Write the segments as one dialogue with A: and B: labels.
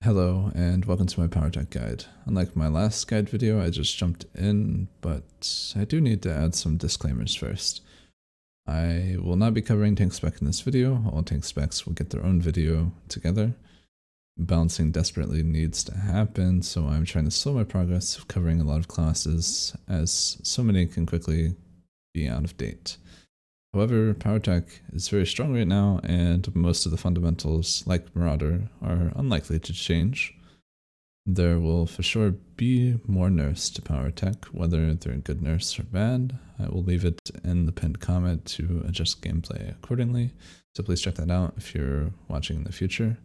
A: Hello and welcome to my Powertech guide. Unlike my last guide video, I just jumped in, but I do need to add some disclaimers first. I will not be covering tank spec in this video. All tank specs will get their own video together. Balancing desperately needs to happen, so I'm trying to slow my progress of covering a lot of classes, as so many can quickly be out of date. However, Powertech is very strong right now, and most of the fundamentals, like Marauder, are unlikely to change. There will for sure be more nerfs to Powertech, whether they're good nerfs or bad. I will leave it in the pinned comment to adjust gameplay accordingly, so please check that out if you're watching in the future.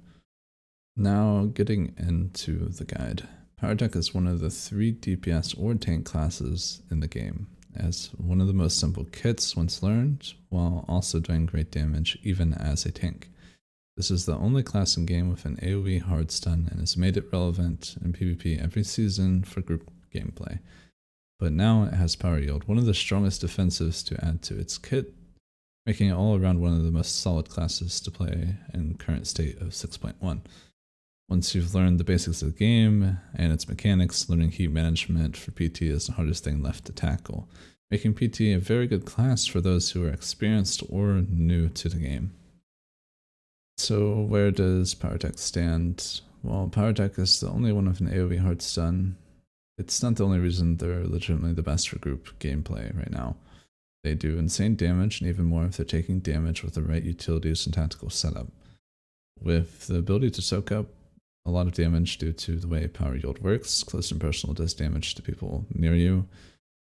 A: Now, getting into the guide. Powertech is one of the 3 DPS or tank classes in the game, as one of the most simple kits once learned, while also doing great damage even as a tank. This is the only class in game with an AoE hard stun and has made it relevant in PvP every season for group gameplay. But now it has power yield, one of the strongest defensives to add to its kit, making it all around one of the most solid classes to play in current state of 6.1. Once you've learned the basics of the game and its mechanics, learning heat management for PT is the hardest thing left to tackle, making PT a very good class for those who are experienced or new to the game. So where does Powertech stand? Well, Powertech is the only one with an AoE hard stun. It's not the only reason they're legitimately the best for group gameplay right now. They do insane damage, and even more if they're taking damage with the right utilities and tactical setup. With the ability to soak up a lot of damage due to the way power yield works, close and personal does damage to people near you.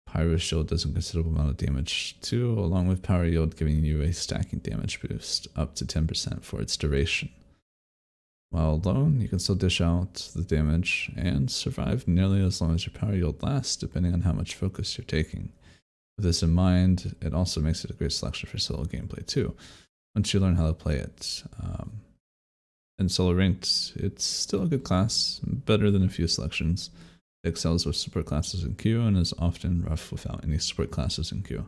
A: Pyro shield does a considerable amount of damage too, along with power yield giving you a stacking damage boost up to 10% for its duration. While alone, you can still dish out the damage and survive nearly as long as your power yield lasts, depending on how much focus you're taking. With this in mind, it also makes it a great selection for solo gameplay too, once you learn how to play it. In solo ranked, it's still a good class, better than a few selections. It excels with support classes in queue and is often rough without any support classes in queue.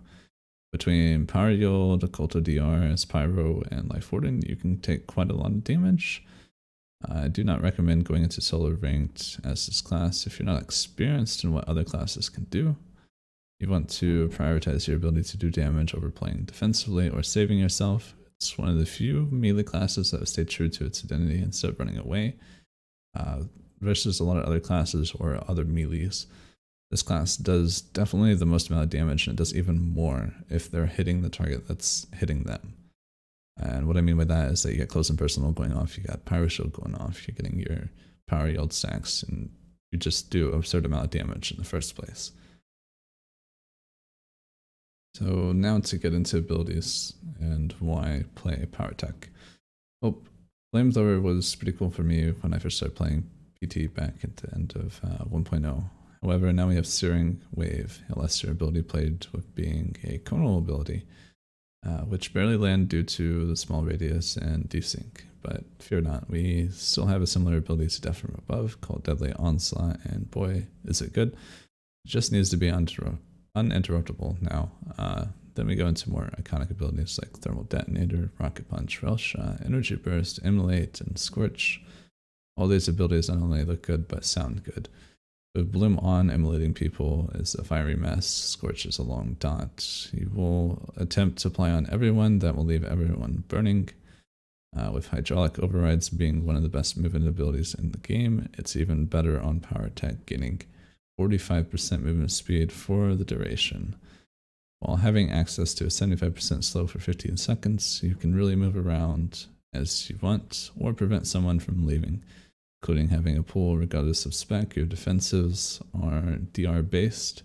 A: Between power yield, Occulto DRs, Pyro, and Life Warden, you can take quite a lot of damage. I do not recommend going into solo ranked as this class if you're not experienced in what other classes can do. You want to prioritize your ability to do damage over playing defensively or saving yourself. It's one of the few melee classes that have stayed true to its identity instead of running away, versus a lot of other classes or other melees. This class does definitely the most amount of damage, and it does even more if they're hitting the target that's hitting them. And what I mean by that is that you get close and personal going off, you got pyro shield going off, you're getting your power yield stacks, and you just do an absurd amount of damage in the first place. So now to get into abilities and why play Powertech. Well, Flamethrower was pretty cool for me when I first started playing PT back at the end of 1.0. However, now we have Searing Wave, a lesser ability played with being a conal ability, which barely land due to the small radius and desync. But fear not, we still have a similar ability to Death from Above called Deadly Onslaught, and boy, is it good. It just needs to be uninterruptible now. Then we go into more iconic abilities like Thermal Detonator, Rocket Punch, Rail Shot, Energy Burst, Immolate, and Scorch. All these abilities not only look good, but sound good. With Bloom on, immolating people is a fiery mess. Scorch is a long dot. You will attempt to apply on everyone, that will leave everyone burning. With Hydraulic Overrides being one of the best movement abilities in the game, it's even better on Powertech, gaining 45% movement speed for the duration. While having access to a 75% slow for 15 seconds, you can really move around as you want or prevent someone from leaving, including having a pull regardless of spec. Your defensives are DR based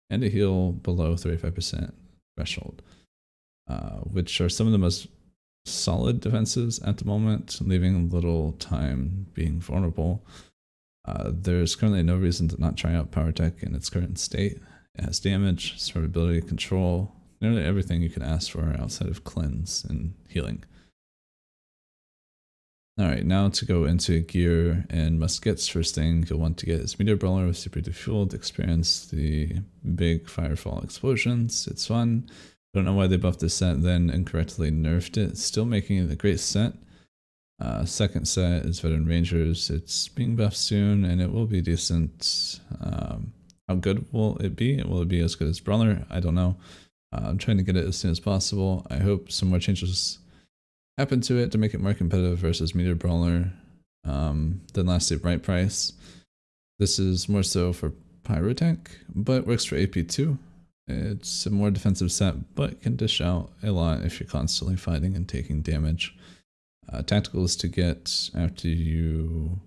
A: and a heal below 35% threshold, which are some of the most solid defensives at the moment, leaving little time being vulnerable. There's currently no reason to not try out Powertech in its current state. It has damage, survivability, control, nearly everything you can ask for outside of cleanse and healing. Alright, now to go into gear and must-gets. First thing you'll want to get is Meteor Brawler with super defueled. Experience the big firefall explosions. It's fun. Don't know why they buffed this set then incorrectly nerfed it. Still making it a great set. Second set is Veteran Rangers. It's being buffed soon, and it will be decent. How good will it be? Will it be as good as Brawler? I don't know. I'm trying to get it as soon as possible. I hope some more changes happen to it to make it more competitive versus Meteor Brawler. Then lastly, Bright Price. This is more so for Pyrotech, but works for AP too. It's a more defensive set, but can dish out a lot if you're constantly fighting and taking damage. Tacticals to get after you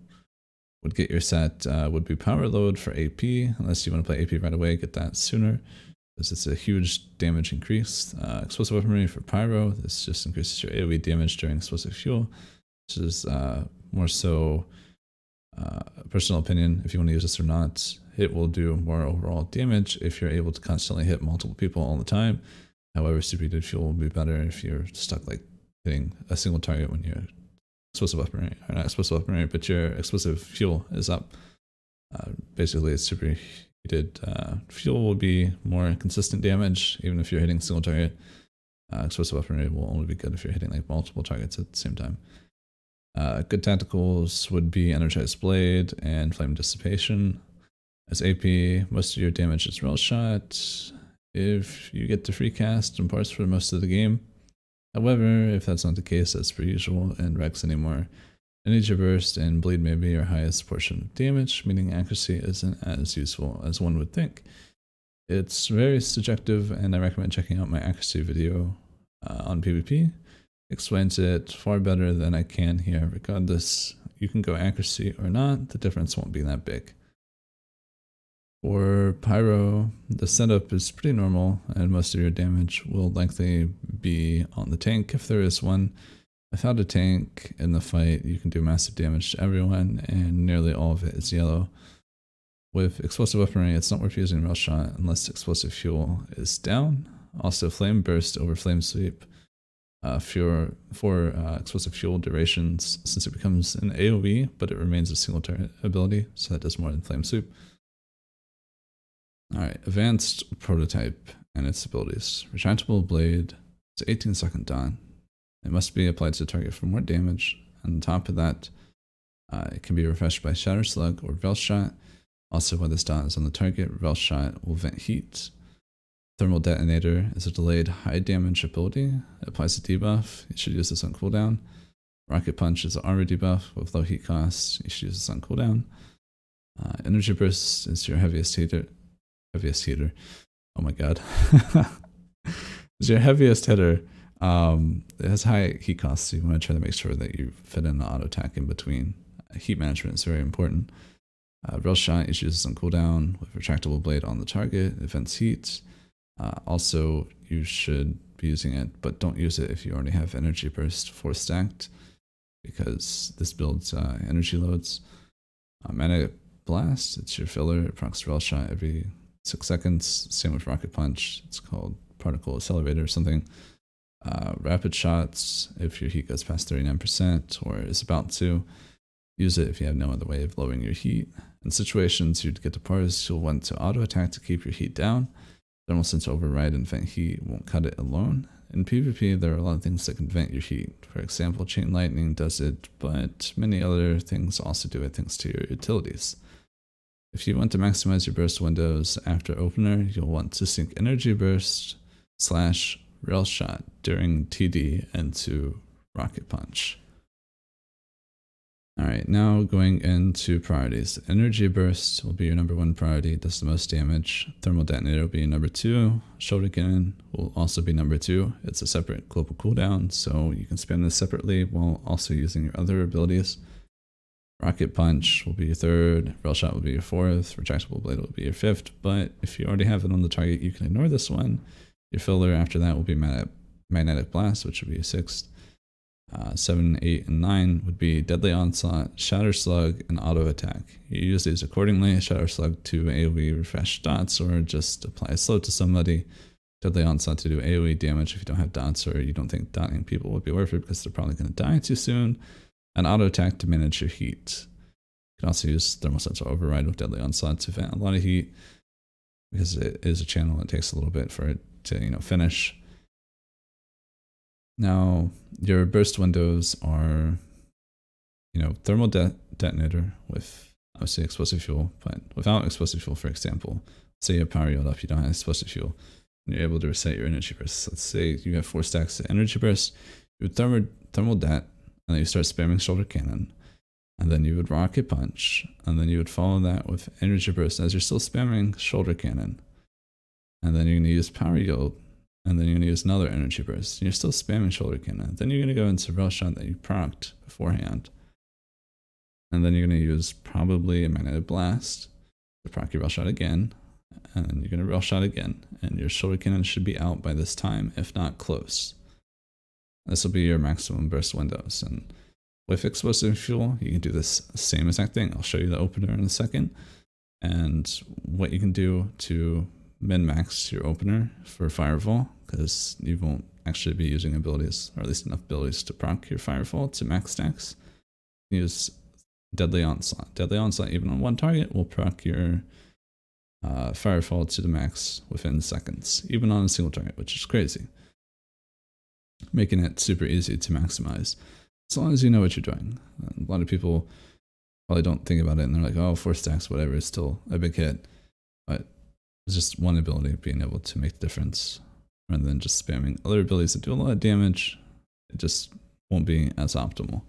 A: would get your set would be Power Load for AP, unless you want to play AP right away, get that sooner, because it's a huge damage increase. Explosive Weaponry for Pyro, this just increases your AoE damage during explosive fuel, which is more so personal opinion if you want to use this or not. It will do more overall damage if you're able to constantly hit multiple people all the time. However, superheated fuel will be better if you're stuck like hitting a single target when you're explosive weaponry, or not explosive weaponry, but your explosive fuel is up. Basically, it's superheated fuel will be more consistent damage, even if you're hitting single target. Explosive weaponry will only be good if you're hitting like multiple targets at the same time. Good tacticals would be Energized Blade and Flame Dissipation. As AP, most of your damage is Rail Shot. If you get to free cast and parts for most of the game. However, if that's not the case, as per usual, and Rex anymore, Energy Burst and Bleed may be your highest portion of damage, meaning accuracy isn't as useful as one would think. It's very subjective, and I recommend checking out my accuracy video on PvP. Explains it far better than I can here. Regardless, you can go accuracy or not, the difference won't be that big. For Pyro, the setup is pretty normal, and most of your damage will likely be on the tank if there is one. Without a tank in the fight, you can do massive damage to everyone, and nearly all of it is yellow. With explosive weaponry, it's not worth using Rail Shot unless explosive fuel is down. Also, Flame Burst over Flame Sweep for explosive fuel durations, since it becomes an AoE, but it remains a single target ability, so that does more than Flame Sweep. Alright, Advanced Prototype and its abilities. Retractable Blade, it's 18-second Dawn. It must be applied to the target for more damage. On top of that, it can be refreshed by Shatter Slug or Rail Shot. Also, when this Dawn is on the target, Rail Shot will vent heat. Thermal Detonator is a delayed high damage ability. It applies a debuff. You should use this on cooldown. Rocket Punch is an armor debuff with low heat cost. You should use this on cooldown. Energy Burst is your heaviest hitter. Oh my god. It's your heaviest hitter. It has high heat costs, so you want to try to make sure that you fit in the auto attack in between. Heat management is very important. Rail Shot, you should use this on cooldown with Retractable Blade on the target. It vents heat. Also, you should be using it, but don't use it if you already have Energy Burst 4 stacked, because this builds energy loads. Magnetic Blast, it's your filler. It procs Rail Shot every 6 seconds. Same with Rocket Punch. It's called Particle Accelerator or something. Rapid Shots, if your heat goes past 39% or is about to. Use it if you have no other way of lowering your heat. In situations you'd get to parse, you'll want to auto attack to keep your heat down. Thermal Sense Override and Vent Heat won't cut it alone. In PvP, there are a lot of things that can vent your heat. For example, Chain Lightning does it, but many other things also do it thanks to your utilities. If you want to maximize your burst windows after opener, you'll want to sync Energy Burst / Rail Shot during TD into Rocket Punch. Alright, now going into priorities. Energy Burst will be your #1 priority, it does the most damage. Thermal Detonator will be your #2. Shoulder Cannon will also be #2. It's a separate global cooldown, so you can spam this separately while also using your other abilities. Rocket Punch will be your 3rd, Rail Shot will be your 4th, Retractable Blade will be your 5th, but if you already have it on the target, you can ignore this one. Your filler after that will be Magnetic Blast, which will be your 6th. 7, 8, and 9 would be Deadly Onslaught, Shatter Slug, and Auto Attack. You use these accordingly. Shatter Slug to AoE refresh dots, or just apply a slow to somebody. Deadly Onslaught to do AoE damage if you don't have dots, or you don't think dotting people would be worth it because they're probably going to die too soon. And Auto Attack to manage your heat. You can also use Thermal Sensor Override with Deadly Onslaught to vent a lot of heat, because it is a channel. It takes a little bit for it to finish. Now, your burst windows are thermal detonator with obviously explosive fuel, but without explosive fuel, for example, say you have power yield up, you don't have explosive fuel, and you're able to reset your energy burst. Let's say you have 4 stacks of energy burst, you would thermal det, and then you start spamming shoulder cannon, and then you would rocket punch, and then you would follow that with energy burst as you're still spamming shoulder cannon, and then you're going to use power yield, and then you're going to use another energy burst, and you're still spamming shoulder cannon. Then you're going to go into rail shot that you procced beforehand, and then you're going to use probably a magnetic blast to proc your rail shot again, and then you're going to rail shot again, and your shoulder cannon should be out by this time, if not close. This will be your maximum burst windows, and with explosive fuel, you can do this same exact thing. I'll show you the opener in a second, and what you can do to min-max your opener for Firefall, because you won't actually be using abilities, or at least enough abilities to proc your Firefall to max stacks. Use Deadly Onslaught. Deadly Onslaught, even on one target, will proc your Firefall to the max within seconds, even on a single target, which is crazy. Making it super easy to maximize, as long as you know what you're doing. A lot of people probably don't think about it, and they're like, oh, 4 stacks, whatever, it's still a big hit. But it's just one ability being able to make the difference, rather than just spamming other abilities that do a lot of damage. It just won't be as optimal.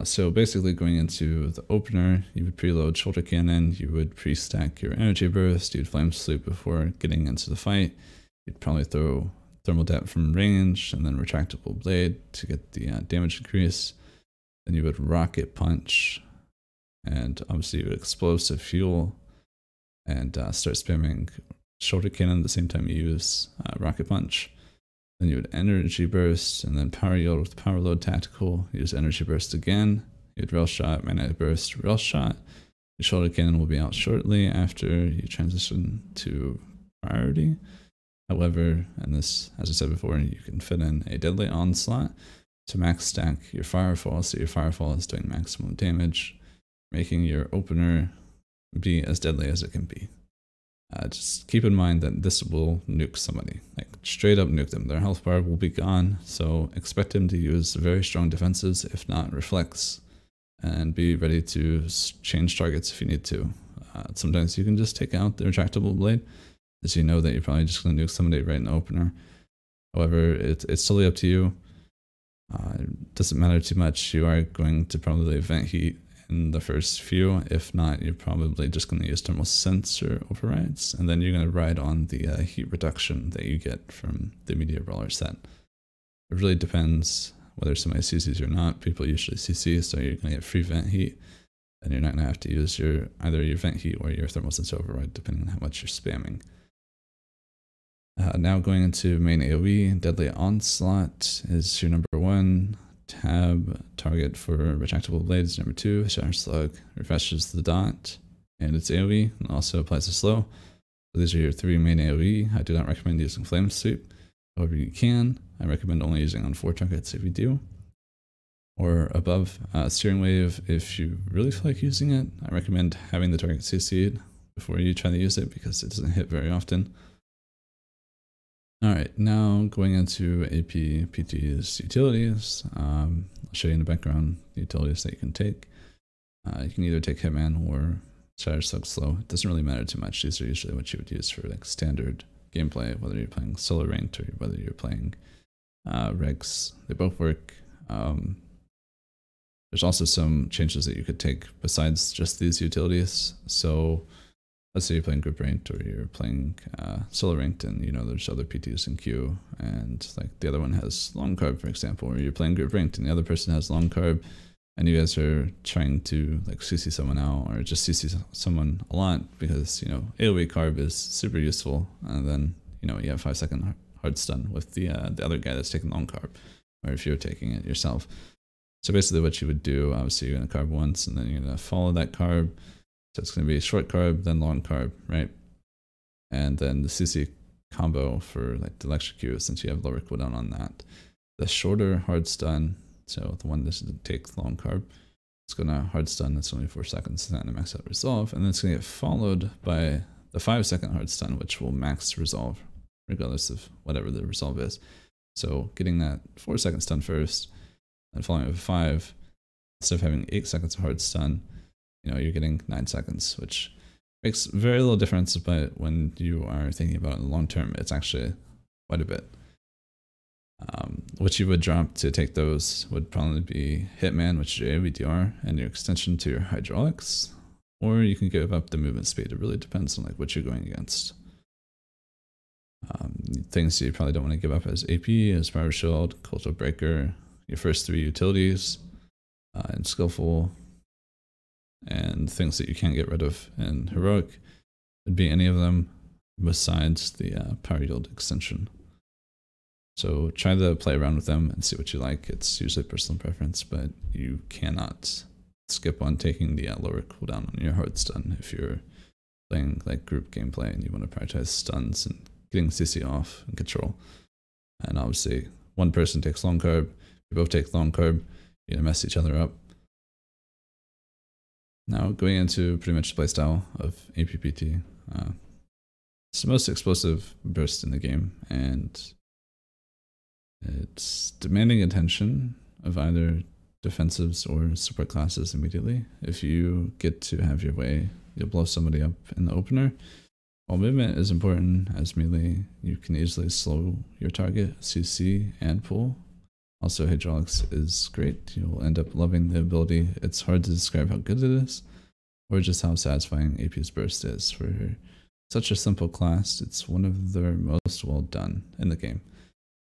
A: So basically, going into the opener, you would preload shoulder cannon, you would pre-stack your energy burst, you'd flame sweep before getting into the fight. You'd probably throw thermal det from range, and then retractable blade to get the damage increase. Then you would rocket punch, and obviously you would explosive fuel, and start spamming shoulder cannon at the same time you use rocket punch. Then you would energy burst, and then power yield with power load tactical, use energy burst again. You'd rail shot, magnetic burst, rail shot. Your shoulder cannon will be out shortly after you transition to priority. However, and this, as I said before, you can fit in a Deadly Onslaught to max stack your Firefall, so your Firefall is doing maximum damage, making your opener be as deadly as it can be. Just keep in mind that this will nuke somebody, like straight up nuke them. Their health bar will be gone, so expect them to use very strong defenses, if not reflex, and be ready to change targets if you need to. Sometimes you can just take out the retractable blade, as you know that you're probably just going to nuke somebody right in the opener. However, it's totally up to you. It doesn't matter too much. You are going to probably vent heat in the first few. If not, you're probably just going to use thermal sensor overrides, and then you're going to ride on the heat reduction that you get from the media roller set. It really depends whether somebody CCs or not. People usually CC, so you're going to get free vent heat, and you're not going to have to use either your vent heat or your thermal sensor override, depending on how much you're spamming. Now going into main AoE, Deadly Onslaught is your number 1. Tab target for retractable blades, number 2. Shatter Slug refreshes the dot, and it's AoE, and also applies a slow. So these are your 3 main AoE. I do not recommend using Flame Sweep. However, you can. I recommend only using on 4 targets if you do, or above. Steering Wave, if you really feel like using it, I recommend having the target CC'd before you try to use it, because it doesn't hit very often. Alright, now going into AP PT's utilities. I'll show you in the background the utilities that you can take. You can either take Hitman or Shatter Slug Slow. It doesn't really matter too much. These are usually what you would use for like standard gameplay, whether you're playing solo ranked or whether you're playing regs. They both work. There's also some changes that you could take besides just these utilities. So let's say you're playing group ranked or you're playing solo ranked, and there's other PTs in queue, and like the other one has long carb, for example, or you're playing group ranked and the other person has long carb, and you guys are trying to like CC someone out or just CC someone a lot, because AoE carb is super useful, and then you have 5-second hard stun with the other guy that's taking long carb, or if you're taking it yourself. So basically what you would do, obviously you're going to carb once, and then you're going to follow that carb. So it's going to be short carb, then long carb, right? And then the CC combo for like the electrocute, since you have lower cooldown on that. The shorter hard stun, so the one that doesn't take long carb, it's going to hard stun, that's only 4 seconds, and then max out resolve. And then it's going to get followed by the 5-second hard stun, which will max resolve, regardless of whatever the resolve is. So getting that 4-second stun first, and following it with 5, instead of having 8 seconds of hard stun, you know, you're getting 9 seconds, which makes very little difference, but when you are thinking about it in the long term, it's actually quite a bit. What you would drop to take those would probably be Hitman, which is your AOE and your extension to your hydraulics, or you can give up the movement speed. It really depends on like what you're going against. Things you probably don't want to give up as AP is Power Shield, Cultural Breaker, your first 3 utilities, and Skillful, and things that you can't get rid of in Heroic would be any of them besides the Power Yield extension. So try to play around with them and see what you like. It's usually personal preference, but you cannot skip on taking the lower cooldown on your hard stun if you're playing like group gameplay and you want to prioritize stuns and getting CC off and control. And obviously, one person takes long carb, you both take long carb, you're gonna mess each other up. Now going into pretty much the playstyle of APPT. It's the most explosive burst in the game, and it's demanding attention of either defensives or support classes immediately. If you get to have your way, you'll blow somebody up in the opener. While movement is important as melee, you can easily slow your target, CC, and pull. Also, hydraulics is great. You'll end up loving the ability. It's hard to describe how good it is, or just how satisfying AP's burst is. For such a simple class, it's one of the most well done in the game.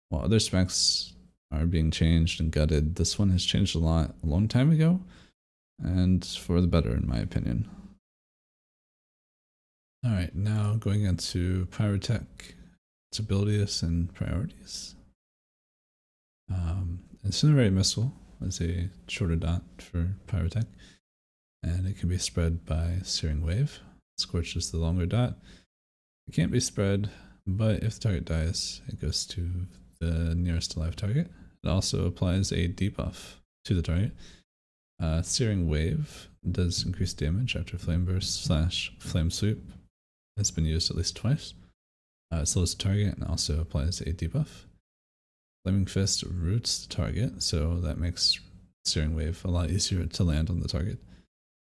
A: While other specs are being changed and gutted, this one has changed a lot a long time ago, and for the better in my opinion. Alright, now going into Pyrotech, its abilities and priorities. Incinerate Missile is a shorter dot for Pyrotech, and it can be spread by Searing Wave. Scorch is the longer dot. It can't be spread, but if the target dies, it goes to the nearest alive target. It also applies a debuff to the target. Searing Wave does increase damage after Flame Burst / Flame Sweep. It's been used at least twice. It slows the target and also applies a debuff. Flaming Fist roots the target, so that makes Searing Wave a lot easier to land on the target.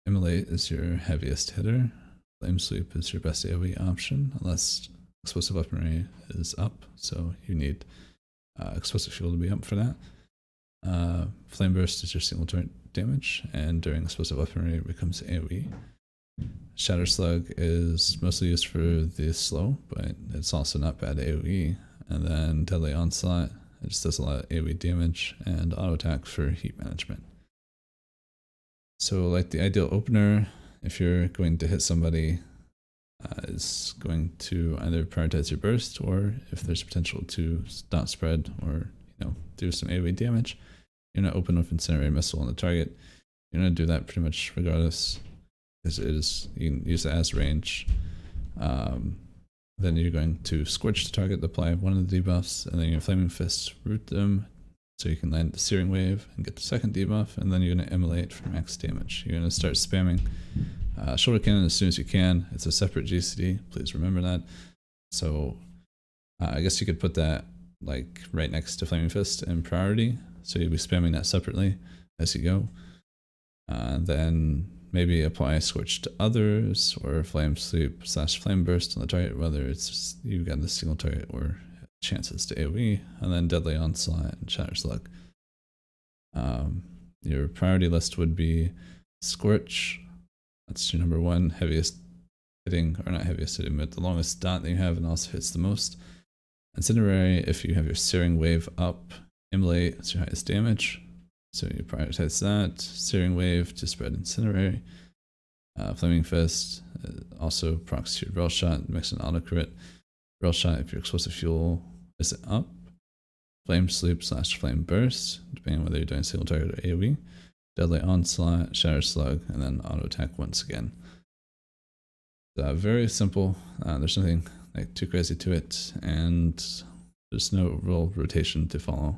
A: Immolate is your heaviest hitter. Flame Sweep is your best AoE option, unless Explosive Weaponry is up, so you need Explosive Fuel to be up for that. Flame Burst is your single turret damage, and during Explosive Weaponry it becomes AoE. Shatter Slug is mostly used for the slow, but it's also not bad AoE. And then Deadly Onslaught, it just does a lot of AoE damage, and Auto Attack for heat management. So like the ideal opener, if you're going to hit somebody, is going to either prioritize your burst, or if there's potential to dot spread or do some AoE damage, you're gonna open with Incinerate Missile on the target. You're gonna do that pretty much regardless, because you can use it as range. Then you're going to Scorch the target to apply one of the debuffs, and then your Flaming Fist root them so you can land the Searing Wave and get the second debuff, and then you're going to Immolate for max damage. You're going to start spamming Shoulder Cannon as soon as you can. It's a separate GCD, please remember that. So I guess you could put that like right next to Flaming Fist in priority, so you'll be spamming that separately as you go. Then maybe apply Scorch to others, or Flame Sweep / Flame Burst on the target, whether it's just you got the single target or chances to AoE, and then Deadly Onslaught and Shatter Slug. Your priority list would be Scorch, that's your number one heaviest hitting, or not heaviest hitting, but the longest dot that you have and also hits the most. Incinerary, if you have your Searing Wave up. Immolate is your highest damage, so you prioritize that. Searing Wave to spread Incinerary. Flaming Fist also procs your Rail Shot, makes an auto crit. Rail Shot if your Explosive Fuel is up. Flame Sweep / Flame Burst, depending on whether you're doing single target or AoE. Deadly Onslaught, Shatter Slug, and then Auto Attack once again. Very simple. There's nothing like too crazy to it, and there's no real rotation to follow.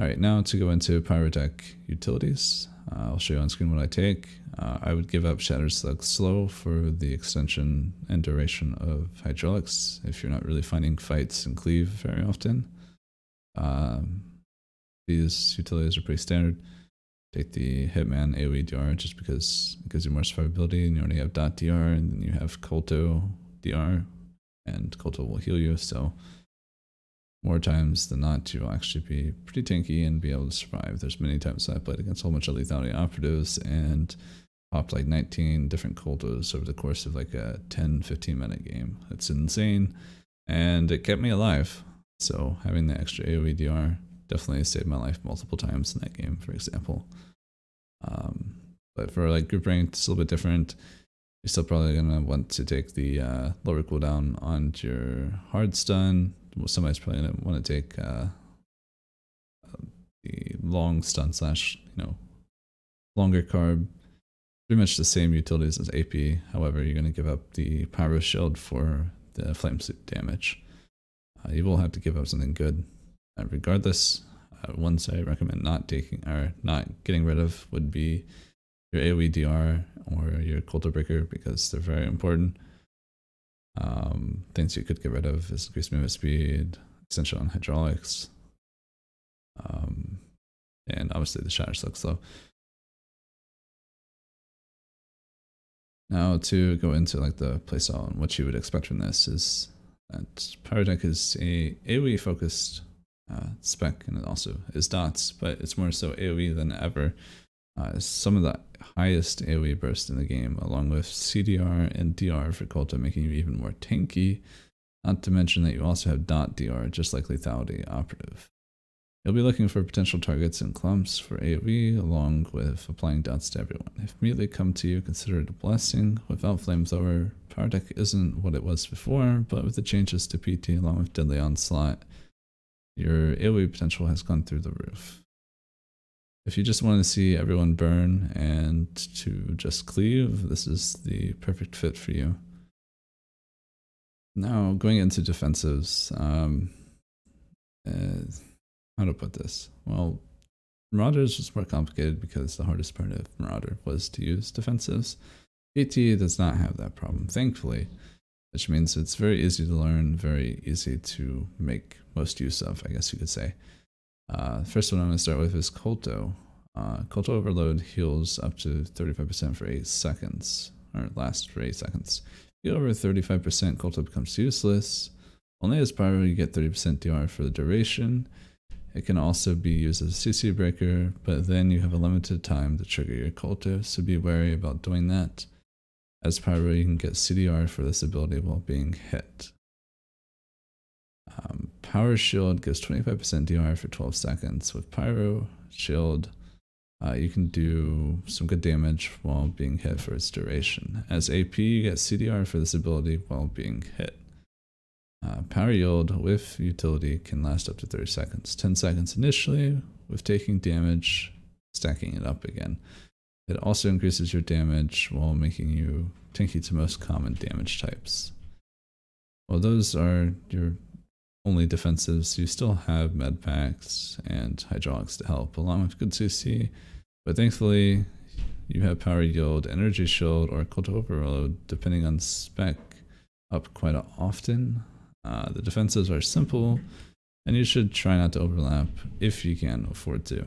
A: Alright, now to go into Pyrotech Utilities. I'll show you on screen what I take. I would give up Shatter Slug Slow for the extension and duration of Hydraulics if you're not really finding fights and cleave very often. These utilities are pretty standard. Take the Hitman AoE DR just because it gives you more survivability, and you already have .dr, and then you have Kolto DR, and Kolto will heal you, so more times than not you'll actually be pretty tanky and be able to survive. There's many times that I played against a whole bunch of lethality operatives and popped like 19 different Koltos over the course of like a 10-15 minute game. It's insane, and it kept me alive. So having the extra AoE DR definitely saved my life multiple times in that game, for example. But for like group ranked, it's a little bit different. You're still probably gonna want to take the lower cooldown on your hard stun. Well, somebody's probably gonna want to take the long stun slash, longer carb. Pretty much the same utilities as AP. However, you're gonna give up the Pyro shield for the flame suit damage. You will have to give up something good. Regardless, ones I recommend not taking or not getting rid of would be your AoE DR or your Kolto Breaker, because they're very important. Things you could get rid of is increased movement speed, extension on hydraulics, and obviously the shatter sucks though. Now to go into like the playstyle and what you would expect from this is that Pyrotech is a AoE focused spec, and it also is dots, but it's more so AoE than ever. Some of the highest AoE burst in the game, along with CDR and DR for Kolto, making you even more tanky. Not to mention that you also have .dr, just like lethality operative. You'll be looking for potential targets in clumps for AoE, along with applying dots to everyone. If immediately come to you, consider it a blessing. Without Flamethrower, Powertech isn't what it was before, but with the changes to PT along with Deadly Onslaught, your AoE potential has gone through the roof. If you just want to see everyone burn and to just cleave, this is the perfect fit for you. Now, going into defensives, how to put this? Well, Marauders was more complicated because the hardest part of Marauder was to use defensives. PT does not have that problem, thankfully, which means it's very easy to learn, very easy to make most use of, I guess you could say. First one I'm going to start with is Kolto. Kolto Overload heals up to 35% for 8 seconds, or lasts for 8 seconds. If you get over 35%, Kolto becomes useless. Only as Pyro you get 30% DR for the duration. It can also be used as a CC breaker, but then you have a limited time to trigger your Kolto, so be wary about doing that. As Pyro, you can get CDR for this ability while being hit. Power Shield gives 25% DR for 12 seconds. With Pyro Shield, you can do some good damage while being hit for its duration. As AP, you get CDR for this ability while being hit. Power Yield with utility can last up to 30 seconds. 10 seconds initially, with taking damage, stacking it up again. It also increases your damage while making you tanky to most common damage types. While those are your only defensives, you still have med packs and hydraulics to help, along with good CC, but thankfully you have Power Yield, Energy Shield, or Kolto Overload, depending on spec, up quite often. The defensives are simple, and you should try not to overlap if you can afford to.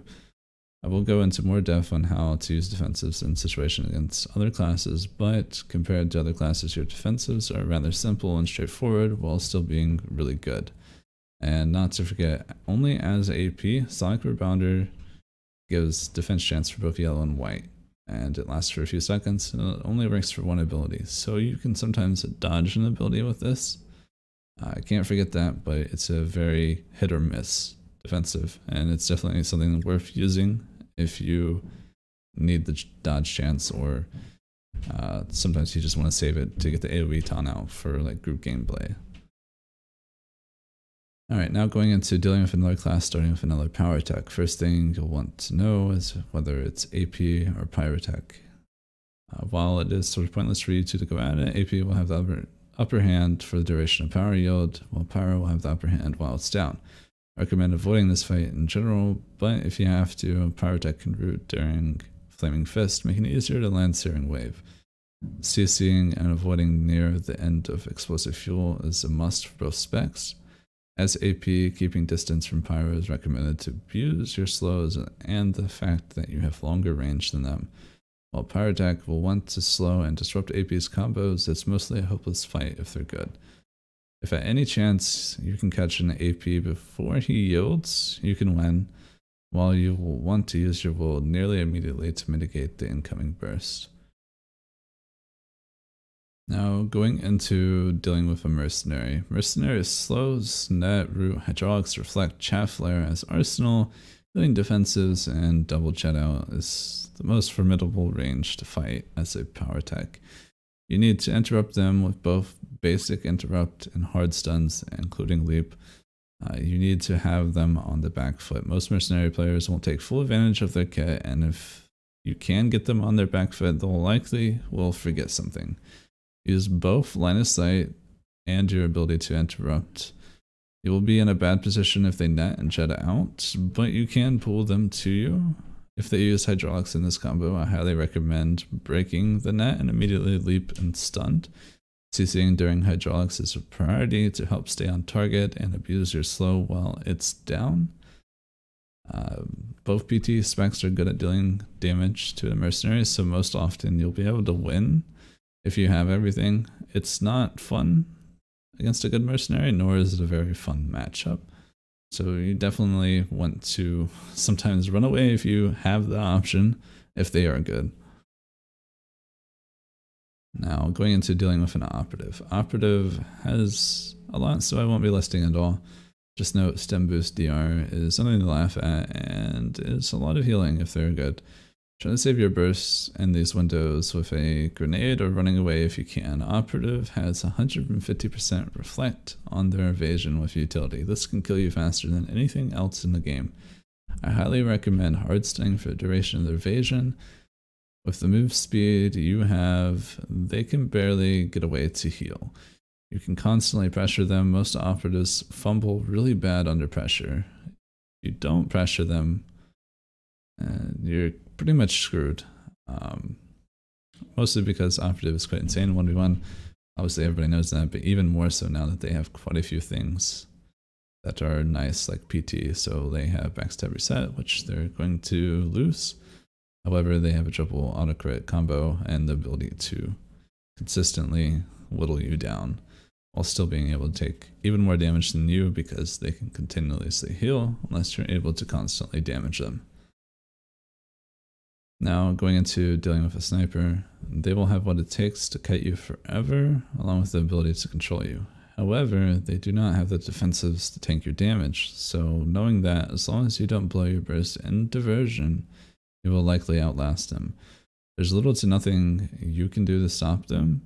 A: I will go into more depth on how to use defensives in situations against other classes, but compared to other classes, your defensives are rather simple and straightforward while still being really good. And not to forget, only as AP, Sonic Rebounder gives defense chance for both yellow and white, and it lasts for a few seconds, and it only ranks for one ability, so you can sometimes dodge an ability with this. I can't forget that, but it's a very hit or miss defensive, and it's definitely something worth using if you need the dodge chance, or sometimes you just want to save it to get the AoE taunt out for like group gameplay. Alright, now going into dealing with another class, starting with another Powertech. First thing you'll want to know is whether it's AP or Pyrotech. While it is sort of pointless for you two to go at it, AP will have the upper hand for the duration of Power Yield, while Pyro will have the upper hand while it's down. I recommend avoiding this fight in general, but if you have to, Pyrotech can root during Flaming Fist, making it easier to land Searing Wave. CCing and avoiding near the end of Explosive Fuel is a must for both specs. As AP, keeping distance from Pyro is recommended to abuse your slows and the fact that you have longer range than them. While Pyrotech will want to slow and disrupt AP's combos, it's mostly a hopeless fight if they're good. If at any chance you can catch an AP before he yields, you can win, while you will want to use your will nearly immediately to mitigate the incoming burst. Now, going into dealing with a Mercenary. Mercenary slows, net, root, hydraulics, reflect, chaff flare as arsenal, healing defensives, and double jet out is the most formidable range to fight as a Powertech. You need to interrupt them with both basic interrupt and hard stuns, including leap. You need to have them on the back foot. Most Mercenary players won't take full advantage of their kit, and if you can get them on their back foot, they'll likely will forget something. Use both line of sight and your ability to interrupt. You will be in a bad position if they net and jet out, but you can pull them to you. If they use hydraulics in this combo, I highly recommend breaking the net and immediately leap and stunned. CCing during hydraulics is a priority to help stay on target and abuse your slow while it's down. Both PT specs are good at dealing damage to the Mercenaries, so most often you'll be able to win if you have everything. It's not fun against a good Mercenary, nor is it a very fun matchup. So you definitely want to sometimes run away if you have the option, if they are good. Now, going into dealing with an Operative. Operative has a lot, so I won't be listing it all. Just note stem boost DR is something to laugh at, and is a lot of healing if they're good. Try to save your bursts in these windows with a grenade or running away if you can. Operative has 150% reflect on their evasion with utility. This can kill you faster than anything else in the game. I highly recommend hard stunning for the duration of their evasion. With the move speed you have, they can barely get away to heal. You can constantly pressure them. Most operatives fumble really bad under pressure. If you don't pressure them, you're pretty much screwed. Mostly because Operative is quite insane in 1v1. Obviously everybody knows that, but even more so now that they have quite a few things that are nice, like PT. So they have backstab reset, which they're going to lose. However, they have a triple autocrit combo and the ability to consistently whittle you down while still being able to take even more damage than you, because they can continuously heal unless you're able to constantly damage them. Now, going into dealing with a sniper, they will have what it takes to kite you forever, along with the ability to control you. However, they do not have the defensives to tank your damage, so knowing that, as long as you don't blow your burst in diversion, you will likely outlast them. There's little to nothing you can do to stop them.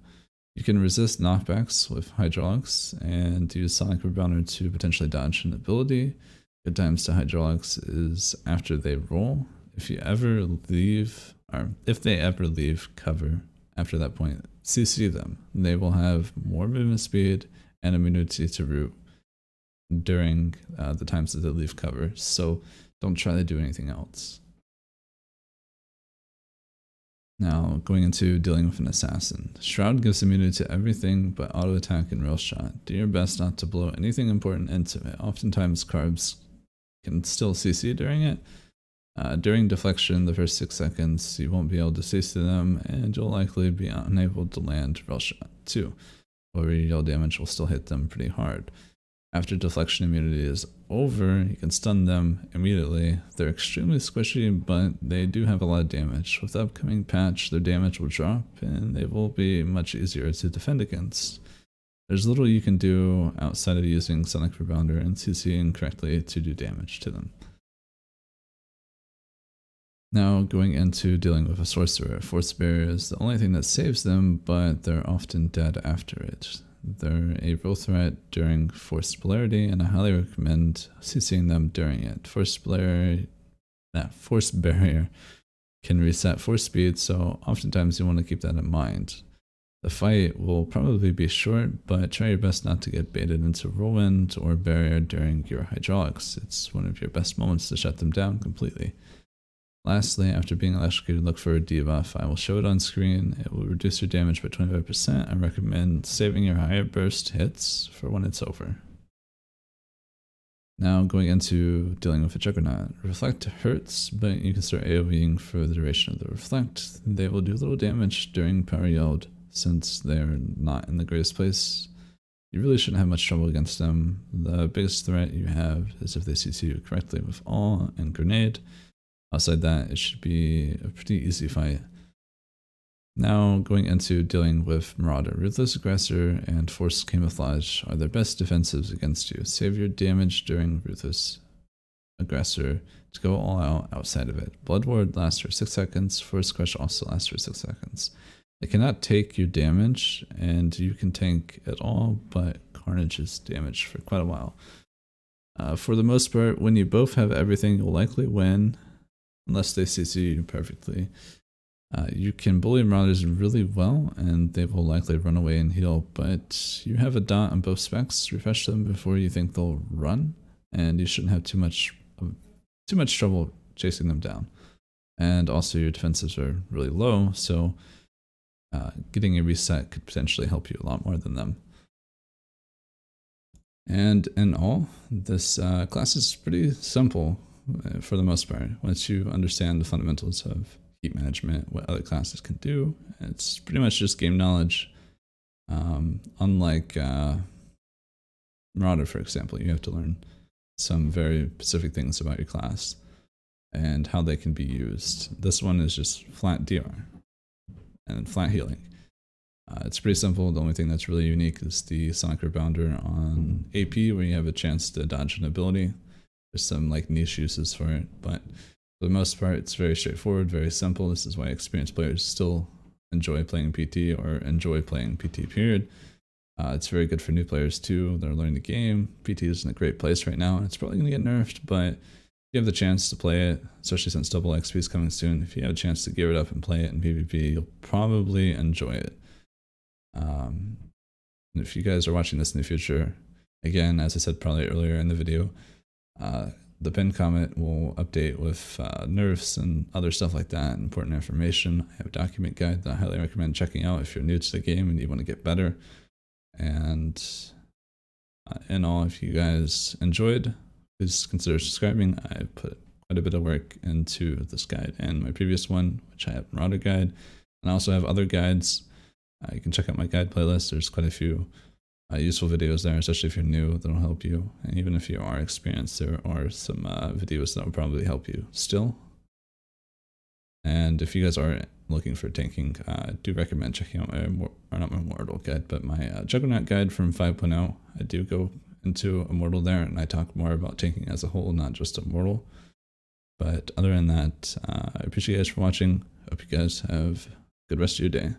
A: You can resist knockbacks with hydraulics and use sonic rebounder to potentially dodge an ability. Good times to hydraulics is after they roll. If you ever leave, or if they ever leave cover after that point, CC them. They will have more movement speed and immunity to root during the times that they leave cover, so don't try to do anything else. Now, going into dealing with an assassin. Shroud gives immunity to everything but auto attack and rail shot. Do your best not to blow anything important into it. Oftentimes carbs can still CC during it. During deflection, the first 6 seconds, you won't be able to CC them, and you'll likely be unable to land rail shot too. However, your yell damage will still hit them pretty hard. After deflection immunity is over, you can stun them immediately. They're extremely squishy, but they do have a lot of damage. With the upcoming patch, their damage will drop, and they will be much easier to defend against. There's little you can do outside of using Sonic Rebounder and CCing correctly to do damage to them. Now, going into dealing with a Sorcerer. Force Barrier is the only thing that saves them, but they're often dead after it. They're a real threat during Forced Polarity, and I highly recommend CCing them during it. Forced Barrier can reset force speed, so oftentimes you want to keep that in mind. The fight will probably be short, but try your best not to get baited into Whirlwind or Barrier during your hydraulics. It's one of your best moments to shut them down completely. Lastly, after being electrocuted, look for a debuff. I will show it on screen. It will reduce your damage by 25%. I recommend saving your higher burst hits for when it's over. Now going into dealing with a Juggernaut. Reflect hurts, but you can start AoEing for the duration of the Reflect. They will do little damage during power yield, since they're not in the greatest place. You really shouldn't have much trouble against them. The biggest threat you have is if they CC you correctly with Awe and Grenade. Outside that, it should be a pretty easy fight. Now going into dealing with Marauder. Ruthless Aggressor and Forced Camouflage are their best defensives against you. Save your damage during Ruthless Aggressor to go all out outside of it. Blood Ward lasts for 6 seconds, Force Crush also lasts for 6 seconds. They cannot take your damage, and you can tank it all, but Carnage is damaged for quite a while. For the most part, when you both have everything, you'll likely win, unless they CC you perfectly. You can bully Marauders really well, and they will likely run away and heal, but you have a dot on both specs. Refresh them before you think they'll run, and you shouldn't have too much trouble chasing them down. And also your defenses are really low, so getting a reset could potentially help you a lot more than them. And in all, this class is pretty simple for the most part. Once you understand the fundamentals of heat management, what other classes can do, it's pretty much just game knowledge. Unlike Marauder, for example, you have to learn some very specific things about your class and how they can be used. This one is just flat DR and flat healing. It's pretty simple. The only thing that's really unique is the Sonic Rebounder on AP, where you have a chance to dodge an ability. There's some like niche uses for it, but for the most part, it's very straightforward, very simple. This is why experienced players still enjoy playing PT or enjoy playing PT period. It's very good for new players too. They're learning the game. PT is in a great place right now, and it's probably going to get nerfed, but if you have the chance to play it, especially since double XP is coming soon, if you have a chance to gear it up and play it in PvP, you'll probably enjoy it. And if you guys are watching this in the future, again, as I said probably earlier in the video, the pinned comment will update with nerfs and other stuff like that, important information. I have a document guide that I highly recommend checking out if you're new to the game and you want to get better. And in all, if you guys enjoyed, please consider subscribing. I put quite a bit of work into this guide and my previous one, which I have Marauder guide, and I also have other guides. You can check out my guide playlist. There's quite a few useful videos there, especially if you're new, that'll help you. And even if you are experienced, there are some videos that will probably help you still. And if you guys are looking for tanking, I do recommend checking out my Immortal guide, but my Juggernaut guide from 5.0. I do go into Immortal there, and I talk more about tanking as a whole, not just Immortal. But other than that, I appreciate you guys for watching. Hope you guys have a good rest of your day.